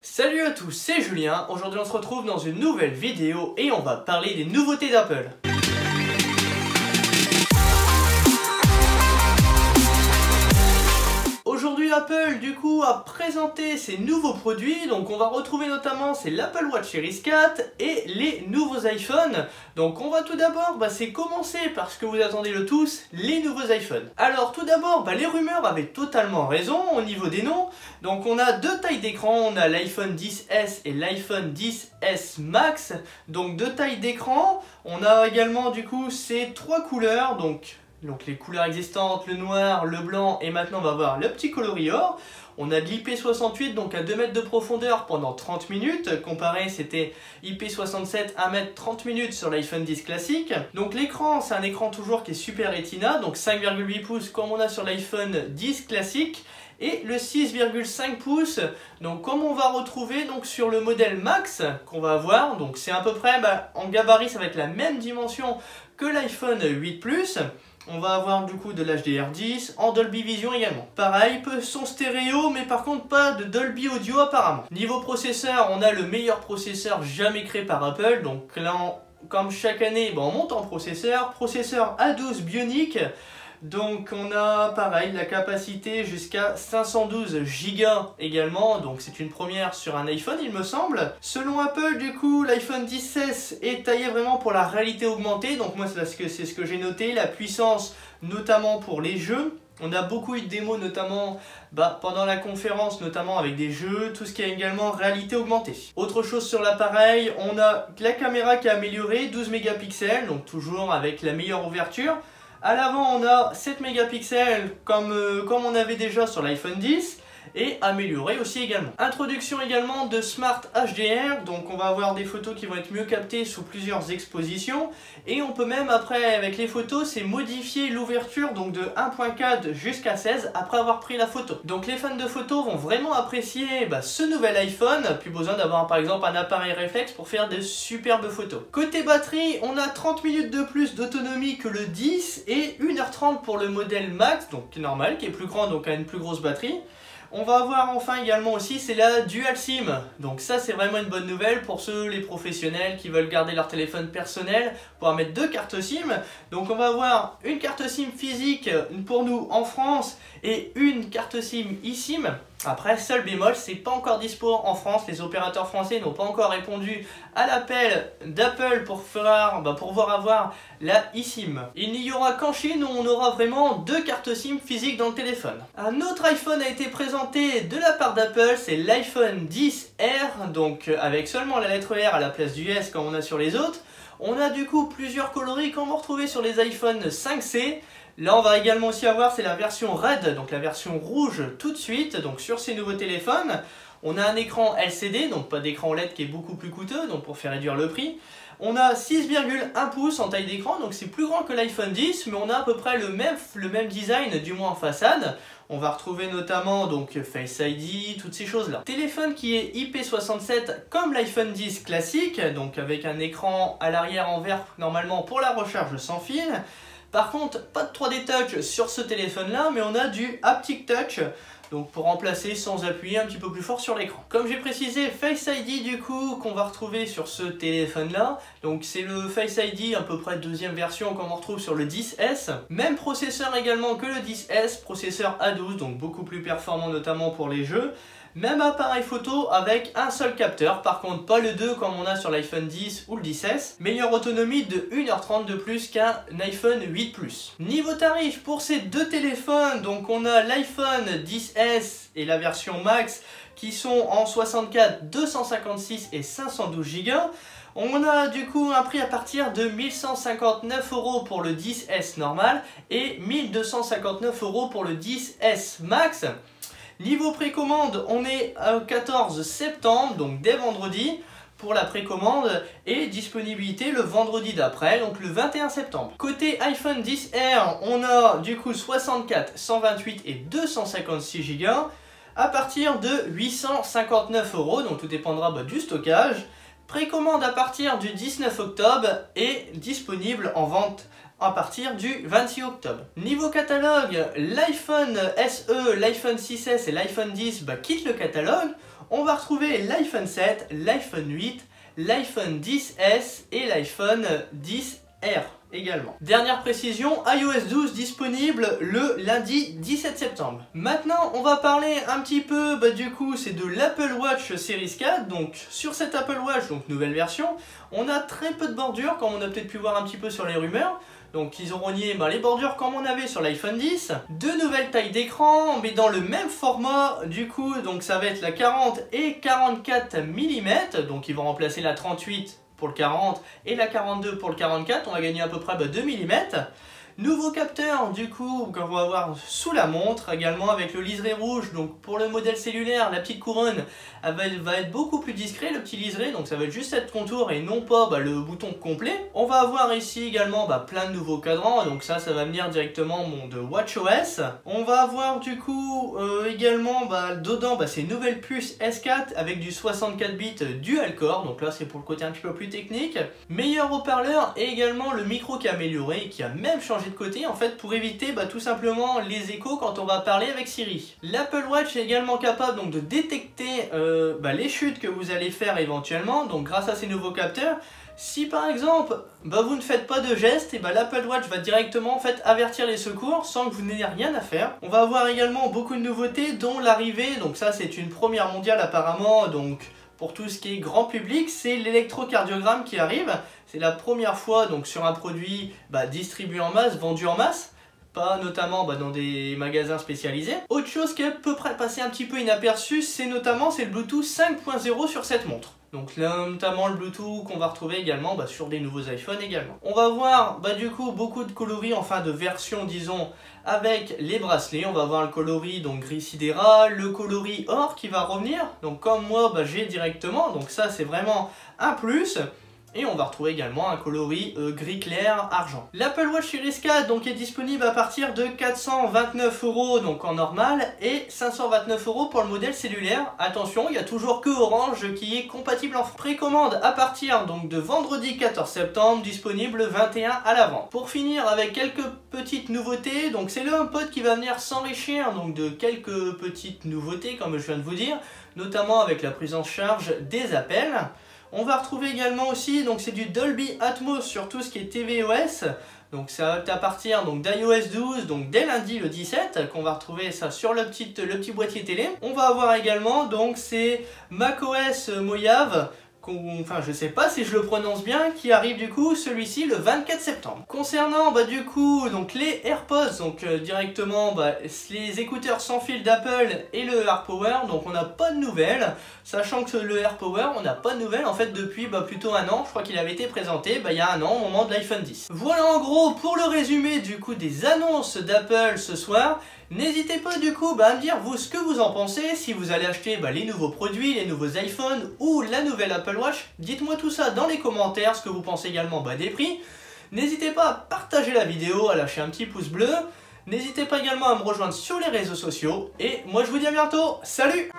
Salut à tous, c'est Julien. Aujourd'hui on se retrouve dans une nouvelle vidéo et on va parler des nouveautés d'Apple. Aujourd'hui Apple du coup a présenté ses nouveaux produits, donc on va retrouver notamment c'est l'Apple Watch Series 4 et les nouveaux iPhones. Donc on va tout d'abord c'est commencer par ce que vous attendez le tous, les nouveaux iPhones. Alors tout d'abord les rumeurs avaient totalement raison au niveau des noms. Donc on a deux tailles d'écran, on a l'iPhone XS et l'iPhone XS Max. Donc deux tailles d'écran, on a également du coup ces trois couleurs, donc les couleurs existantes, le noir, le blanc et maintenant on va voir le petit coloris or. On a de l'IP68 donc à 2 mètres de profondeur pendant 30 minutes, comparé c'était IP67 1 mètre 30 minutes sur l'iPhone 10 classique. Donc l'écran c'est un écran toujours qui est Super Retina, donc 5,8 pouces comme on a sur l'iPhone 10 classique. Et le 6,5 pouces, donc comme on va retrouver donc sur le modèle Max qu'on va avoir, donc c'est à peu près en gabarit ça va être la même dimension que l'iPhone 8 Plus. On va avoir du coup de l'HDR10, en Dolby Vision également. Pareil, son stéréo, mais par contre pas de Dolby Audio apparemment. Niveau processeur, on a le meilleur processeur jamais créé par Apple. Donc là, comme chaque année, on monte en processeur A12 Bionic. Donc on a pareil la capacité jusqu'à 512 Go également, donc c'est une première sur un iPhone il me semble. Selon Apple du coup l'iPhone 10S est taillé vraiment pour la réalité augmentée, donc moi c'est ce que j'ai noté, la puissance notamment pour les jeux. On a beaucoup eu de démos notamment pendant la conférence, notamment avec des jeux, tout ce qui est également réalité augmentée. Autre chose sur l'appareil, on a la caméra qui est améliorée, 12 mégapixels, donc toujours avec la meilleure ouverture. À l'avant, on a 7 mégapixels comme on avait déjà sur l'iPhone 10 et amélioré aussi également. Introduction également de Smart HDR, donc on va avoir des photos qui vont être mieux captées sous plusieurs expositions et on peut même après avec les photos c'est modifier l'ouverture donc de 1.4 jusqu'à 16 après avoir pris la photo. Donc les fans de photos vont vraiment apprécier ce nouvel iPhone, plus besoin d'avoir par exemple un appareil réflexe pour faire de superbes photos. Côté batterie, on a 30 minutes de plus d'autonomie que le 10 et 1h30 pour le modèle Max, donc qui est normal, qui est plus grand donc a une plus grosse batterie. On va avoir enfin également aussi, c'est la Dual SIM. Donc ça c'est vraiment une bonne nouvelle pour les professionnels qui veulent garder leur téléphone personnel, pouvoir mettre deux cartes SIM. Donc on va avoir une carte SIM physique pour nous en France et une carte SIM eSIM. Après, seul bémol, c'est pas encore dispo en France, les opérateurs français n'ont pas encore répondu à l'appel d'Apple pour pouvoir avoir la eSIM. Il n'y aura qu'en Chine où on aura vraiment deux cartes SIM physiques dans le téléphone. Un autre iPhone a été présenté de la part d'Apple, c'est l'iPhone XR, donc avec seulement la lettre R à la place du S comme on a sur les autres. On a du coup plusieurs coloris qu'on va retrouver sur les iPhone 5C. Là on va également aussi avoir c'est la version Red, donc la version rouge tout de suite, donc sur ces nouveaux téléphones. On a un écran LCD, donc pas d'écran OLED qui est beaucoup plus coûteux, donc pour faire réduire le prix. On a 6,1 pouces en taille d'écran, donc c'est plus grand que l'iPhone 10, mais on a à peu près le même design, du moins en façade. On va retrouver notamment donc Face ID, toutes ces choses là. Téléphone qui est IP67 comme l'iPhone 10 classique, donc avec un écran à l'arrière en verre normalement pour la recharge sans fil. Par contre, pas de 3D Touch sur ce téléphone-là, mais on a du Haptic Touch, donc pour remplacer sans appuyer un petit peu plus fort sur l'écran. Comme j'ai précisé, Face ID du coup qu'on va retrouver sur ce téléphone-là, donc c'est le Face ID à peu près deuxième version qu'on retrouve sur le 10S. Même processeur également que le 10S, processeur A12, donc beaucoup plus performant notamment pour les jeux. Même appareil photo avec un seul capteur, par contre pas le 2 comme on a sur l'iPhone 10 ou le 10S. Meilleure autonomie de 1h30 de plus qu'un iPhone 8 Plus. Niveau tarif pour ces deux téléphones, donc on a l'iPhone 10S et la version Max qui sont en 64, 256 et 512 Go. On a du coup un prix à partir de 1159 € pour le 10S normal et 1259 € pour le 10S Max. Niveau précommande, on est au 14 septembre, donc dès vendredi, pour la précommande et disponibilité le vendredi d'après, donc le 21 septembre. Côté iPhone XR, on a du coup 64, 128 et 256 Go à partir de 859 €, donc tout dépendra du stockage. Précommande à partir du 19 octobre et disponible en vente à partir du 26 octobre. Niveau catalogue, l'iPhone SE, l'iPhone 6S et l'iPhone 10 quittent le catalogue. on va retrouver l'iPhone 7, l'iPhone 8, l'iPhone 10S et l'iPhone 10R également. Dernière précision, iOS 12 disponible le lundi 17 septembre. Maintenant, on va parler un petit peu, du coup, c'est de l'Apple Watch Series 4. Donc, sur cette Apple Watch, donc nouvelle version, on a très peu de bordures, comme on a peut-être pu voir un petit peu sur les rumeurs. Donc ils ont rogné les bordures comme on avait sur l'iPhone 10. Deux nouvelles tailles d'écran, mais dans le même format, du coup, donc ça va être la 40 et 44 mm. Donc ils vont remplacer la 38 pour le 40 et la 42 pour le 44. On va gagner à peu près 2 mm. Nouveau capteur du coup qu'on va avoir sous la montre également avec le liseré rouge. Donc pour le modèle cellulaire, la petite couronne elle va être beaucoup plus discret, le petit liseré, donc ça va être juste cette contour et non pas le bouton complet. On va avoir ici également plein de nouveaux cadrans, donc ça va venir directement de WatchOS. On va avoir du coup également dedans ces nouvelles puces S4 avec du 64 bits dual core, donc là c'est pour le côté un petit peu plus technique. Meilleur haut-parleur et également le micro qui est amélioré et qui a même changé de côté en fait pour éviter tout simplement les échos quand on va parler avec Siri. L'Apple Watch est également capable donc de détecter les chutes que vous allez faire éventuellement, donc grâce à ces nouveaux capteurs. Si par exemple vous ne faites pas de geste, et l'Apple Watch va directement en fait avertir les secours sans que vous n'ayez rien à faire. On va avoir également beaucoup de nouveautés dont l'arrivée, donc ça c'est une première mondiale apparemment, donc pour tout ce qui est grand public, c'est l'électrocardiogramme qui arrive. C'est la première fois donc sur un produit distribué en masse, vendu en masse, pas notamment dans des magasins spécialisés. Autre chose qui est à peu près passé un petit peu inaperçu, c'est le Bluetooth 5.0 sur cette montre. Donc là, notamment le Bluetooth qu'on va retrouver également sur des nouveaux iPhones également. On va voir du coup beaucoup de coloris, enfin de versions disons, avec les bracelets. On va voir le coloris donc gris sidéral, le coloris or qui va revenir. Donc comme moi j'ai directement, donc ça c'est vraiment un plus. Et on va retrouver également un coloris gris clair argent. L'Apple Watch Series 4 donc est disponible à partir de 429 € donc en normal et 529 € pour le modèle cellulaire. Attention, il n'y a toujours que Orange qui est compatible en précommande à partir donc de vendredi 14 septembre, disponible le 21 à l'avant. Pour finir avec quelques petites nouveautés, donc c'est le HomePod qui va venir s'enrichir donc de quelques petites nouveautés comme je viens de vous dire, notamment avec la prise en charge des appels. On va retrouver également aussi, donc c'est du Dolby Atmos sur tout ce qui est tvOS. Donc ça va être à partir d'iOS 12, donc dès lundi le 17, qu'on va retrouver ça sur le petit boîtier télé. On va avoir également, donc c'est macOS Mojave, enfin je sais pas si je le prononce bien, qui arrive du coup celui-ci le 24 septembre. Concernant du coup donc les AirPods, donc directement les écouteurs sans fil d'Apple et le AirPower, donc on n'a pas de nouvelles, sachant que le AirPower on n'a pas de nouvelles en fait depuis plutôt un an. Je crois qu'il avait été présenté il y a un an au moment de l'iPhone 10. Voilà en gros pour le résumé du coup des annonces d'Apple ce soir. N'hésitez pas du coup à me dire vous ce que vous en pensez, si vous allez acheter les nouveaux produits, les nouveaux iPhones ou la nouvelle Apple Watch. Dites-moi tout ça dans les commentaires, ce que vous pensez également des prix. N'hésitez pas à partager la vidéo, à lâcher un petit pouce bleu. N'hésitez pas également à me rejoindre sur les réseaux sociaux. Et moi je vous dis à bientôt, salut!